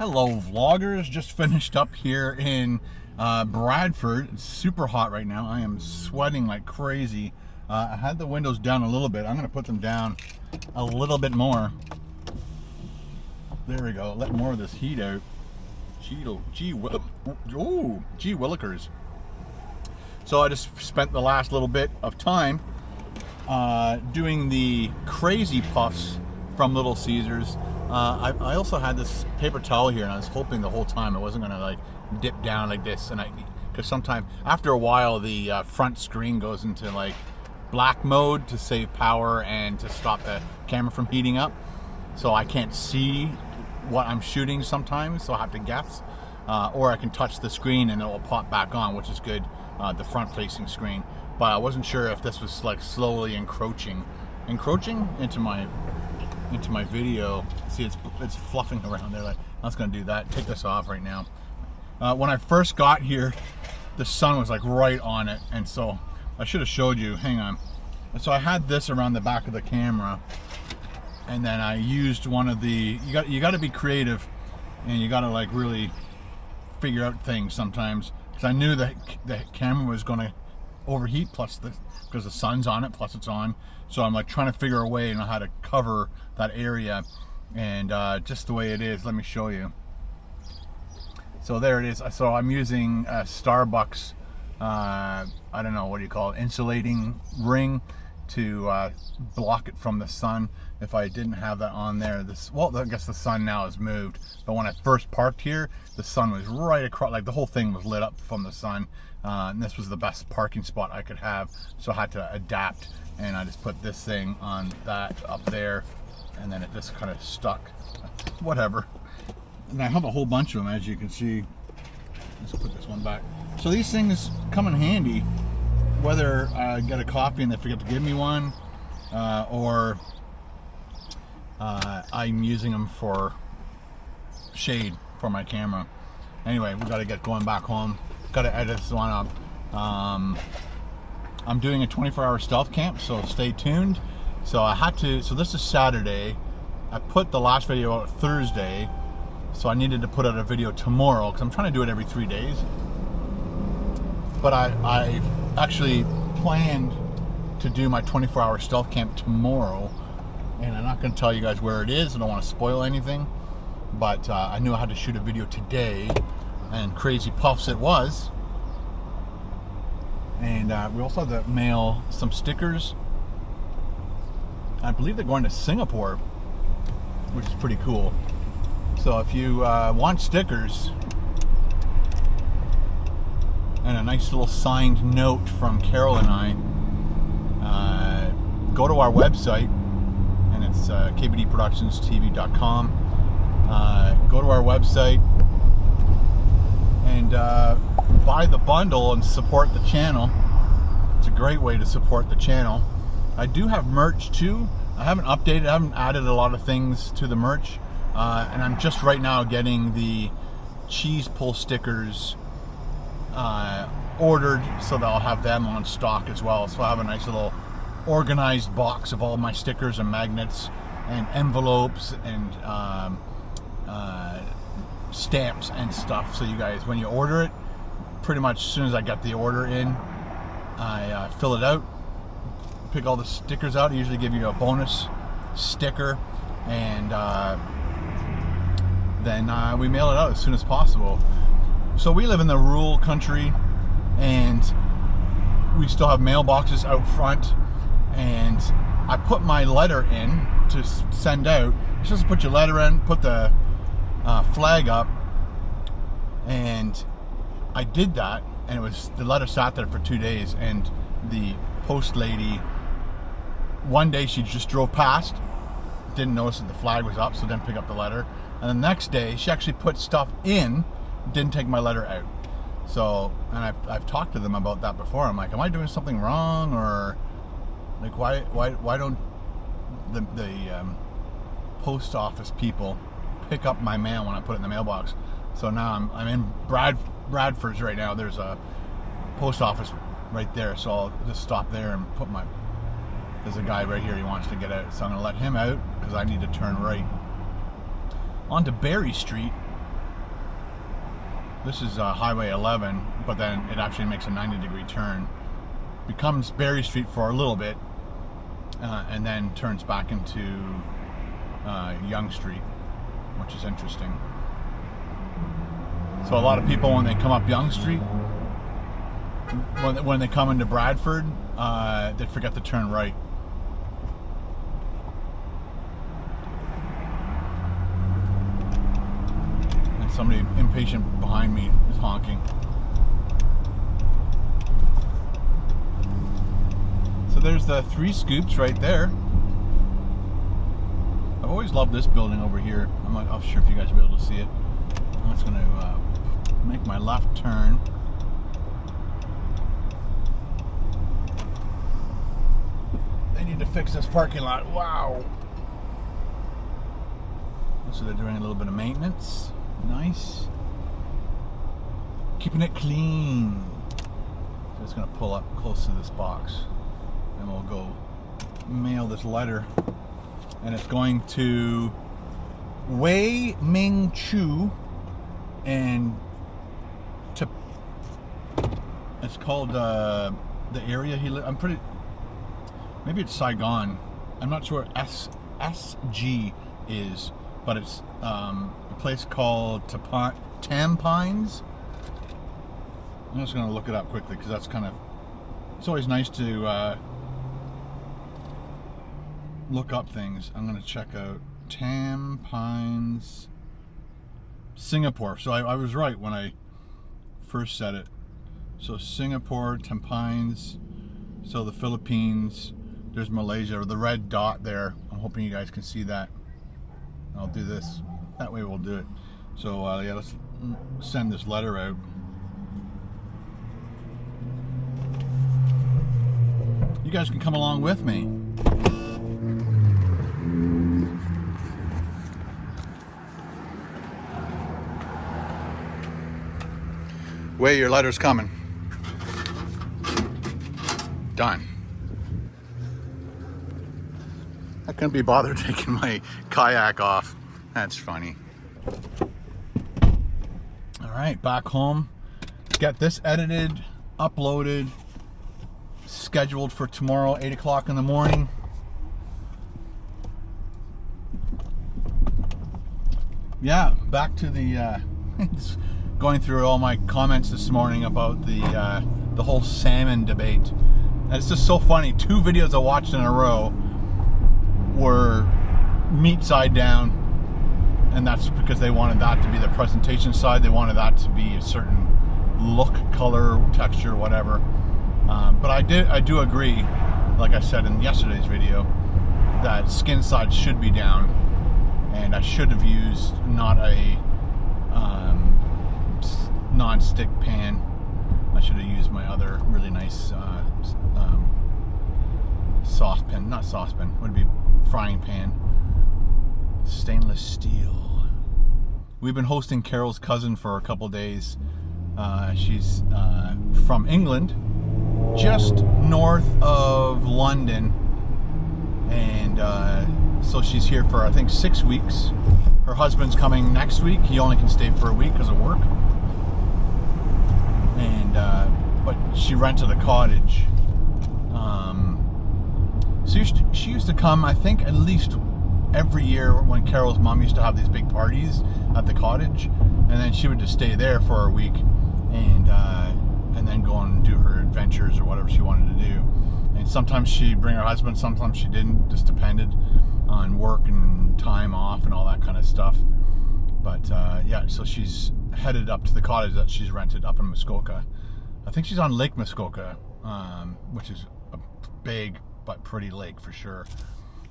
Hello vloggers, just finished up here in Bradford. It's super hot right now. I am sweating like crazy. I had the windows down a little bit. I'm going to put them down a little bit more. There we go. Let more of this heat out. Gee willikers. So I just spent the last little bit of time doing the crazy puffs from Little Caesars. I also had this paper towel here, and I was hoping the whole time it wasn't gonna like dip down like this, and because sometimes after a while the front screen goes into like black mode to save power and to stop the camera from heating up, so I can't see what I'm shooting sometimes, so I have to guess, or I can touch the screen and it will pop back on, which is good, the front facing screen. But I wasn't sure if this was like slowly encroaching into my video. See, it's fluffing around there. Like, I was gonna do that. Take this off right now. When I first got here, the sun was like right on it, and so I should have showed you. Hang on. So I had this around the back of the camera, and then I used one of the. You got to be creative, and you got to like really figure out things sometimes. Because I knew that the camera was gonna overheat, plus because the sun's on it, plus it's on. So I'm like trying to figure a way, how to cover that area, and just the way it is. Let me show you. So there it is. So I'm using a Starbucks, I don't know, what do you call it, insulating ring to block it from the sun. If I didn't have that on there, well, I guess the sun now has moved, but when I first parked here, the sun was right across, like the whole thing was lit up from the sun, and this was the best parking spot I could have, so I had to adapt, and I just put this thing on that up there, and then it just kind of stuck, whatever. And I have a whole bunch of them, as you can see. Let's put this one back. So these things come in handy, whether I get a coffee and they forget to give me one, or I'm using them for shade for my camera. Anyway, we got to get going back home. Got to edit this one up. I'm doing a 24-hour stealth camp, so stay tuned. So this is Saturday. I put the last video out Thursday, so I needed to put out a video tomorrow because I'm trying to do it every 3 days. But I actually planned to do my 24-hour stealth camp tomorrow, and I'm not going to tell you guys where it is. I don't want to spoil anything, but I knew I had to shoot a video today, and crazy puffs it was. And we also have to mail some stickers. I believe they're going to Singapore, which is pretty cool. So if you want stickers and a nice little signed note from Carol and I, go to our website, and it's kbdproductionstv.com. Go to our website and buy the bundle and support the channel. It's a great way to support the channel. I do have merch too. I haven't updated, I haven't added a lot of things to the merch, and I'm just right now getting the cheese pull stickers ordered, so that I'll have them on stock as well. So I have a nice little organized box of all my stickers and magnets and envelopes and stamps and stuff. So you guys, when you order it, pretty much as soon as I get the order in, I fill it out, pick all the stickers out. I usually give you a bonus sticker, and then we mail it out as soon as possible. So we live in the rural country, and we still have mailboxes out front, and I put my letter in to send out. You're supposed to put your letter in, put the flag up, and I did that, and the letter sat there for 2 days, and the post lady, one day she just drove past, didn't notice that the flag was up, so didn't pick up the letter, and the next day she actually put stuff in, didn't take my letter out. So, and I've talked to them about that before. I'm like, am I doing something wrong, or like why don't the post office people pick up my mail when I put it in the mailbox? So now I'm in Bradford's right now. There's a post office right there, so I'll just stop there and put my. There's a guy right here, he wants to get out, so I'm gonna let him out because I need to turn right onto Berry Street, This is Highway 11, but then it actually makes a 90-degree turn. Becomes Berry Street for a little bit, and then turns back into Yonge Street, which is interesting. So a lot of people, when they come up Yonge Street, when they come into Bradford, they forget to turn right. And somebody impatient behind me is honking. So there's the Three Scoops right there. I've always loved this building over here. I'm not sure if you guys will be able to see it. I'm just going to make my left turn. They need to fix this parking lot. Wow. So they're doing a little bit of maintenance. Nice. Keeping it clean. So it's going to pull up close to this box. And we'll go mail this letter. And it's going to Wei Ming Chu, and it's called the area he lives. Maybe it's Saigon. I'm not sure what SG is, but it's a place called Tampines. I'm just going to look it up quickly because that's kind of, it's always nice to look up things. I'm going to check out Tampines, Singapore. So I was right when I first said it. So Singapore, Tampines, so the Philippines, there's Malaysia, or the red dot there. I'm hoping you guys can see that. I'll do this. That way we'll do it. So yeah, let's send this letter out. You guys can come along with me. Way, your letter's coming. Done. I couldn't be bothered taking my kayak off. That's funny. All right, back home. Get this edited, uploaded, scheduled for tomorrow, 8 o'clock in the morning. Yeah, back to the going through all my comments this morning about the whole salmon debate. And it's just so funny. 2 videos I watched in a row were meat side down, and that's because they wanted that to be the presentation side. They wanted that to be a certain look, color, texture, whatever. But I do agree, like I said in yesterday's video, that skin side should be down, and I should have used not a non-stick pan. I should have used my other really nice saucepan, not saucepan, would be frying pan, stainless steel. We've been hosting Carol's cousin for a couple days. She's from England, just north of London, and so she's here for I think 6 weeks. Her husband's coming next week. He only can stay for a week because of work. And but she rented a cottage. So she used to come, I think, at least every year when Carol's mom used to have these big parties at the cottage, and then she would just stay there for a week, and then go on and do her adventures or whatever she wanted to do. And sometimes she'd bring her husband, sometimes she didn't. Just depended on work and time off and all that kind of stuff. But yeah, so she's headed up to the cottage that she's rented up in Muskoka. I think she's on Lake Muskoka, which is a big but pretty lake for sure.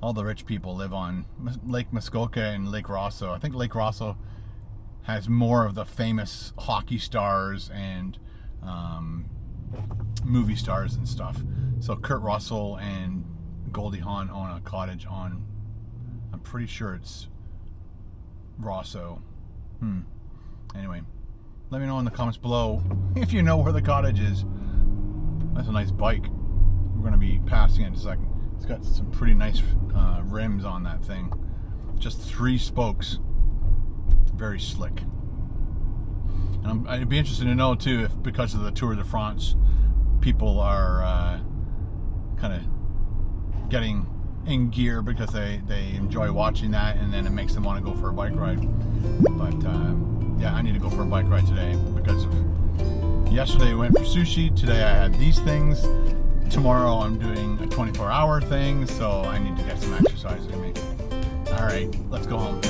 All the rich people live on Lake Muskoka and Lake Rosso. I think Lake Rosso has more of the famous hockey stars and movie stars and stuff. So Kurt Russell and Goldie Hawn own a cottage on, I'm pretty sure it's Rosso. Anyway, let me know in the comments below if you know where the cottage is. That's a nice bike. We're going to be passing it in a second. It's got some pretty nice rims on that thing. Just 3 spokes. Very slick. And I'd be interested to know too if because of the Tour de France, people are kind of getting in gear because they enjoy watching that, and then it makes them want to go for a bike ride. But yeah, I need to go for a bike ride today because of yesterday I went for sushi. Today I had these things. Tomorrow I'm doing a 24-hour thing, so I need to get some exercise in me. All right, let's go home.